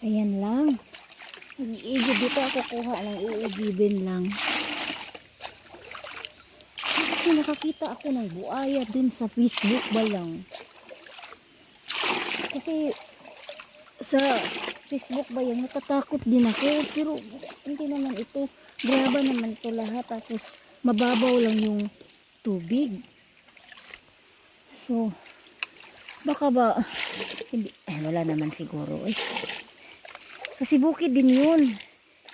Ayan lang. Iigib dito ako kuha ng iigibin lang. Kasi nakakita ako ng buaya dun sa Facebook ba lang. Kasi sa Facebook ba yan, natatakot din ako. Pero hindi naman ito. Graba naman ito lahat. Tapos mababaw lang yung tubig. So, baka ba, hindi, wala naman siguro. Kasi bukid din yun.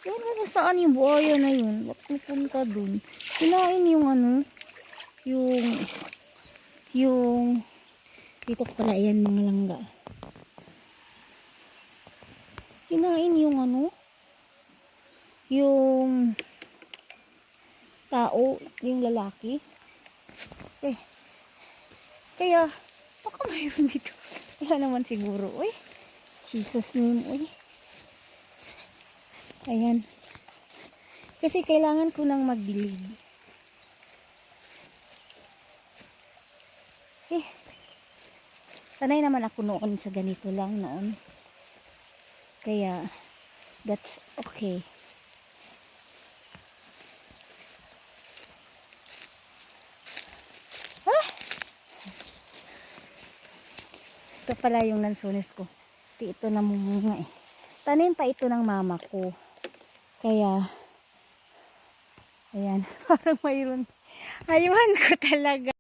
Yun ano saan yung buhaya na yun? Ba't pupunta dun? Kinain yung ano, yung, dito pala yan mga langga. Kinain yung ano, yung tao, yung lalaki. Kaya, baka mayroon dito. Wala naman siguro. Uy, Jesus name, uy. Ayan. Kasi kailangan ko nang magdilig. Sanay naman ako noon sa ganito lang noon. Kaya, that's okay. Ito pala yung lansones ko. Ito namumunga eh. Tanim pa ito ng mama ko. Kaya, ayan. Parang mayroon. Aywan ko talaga.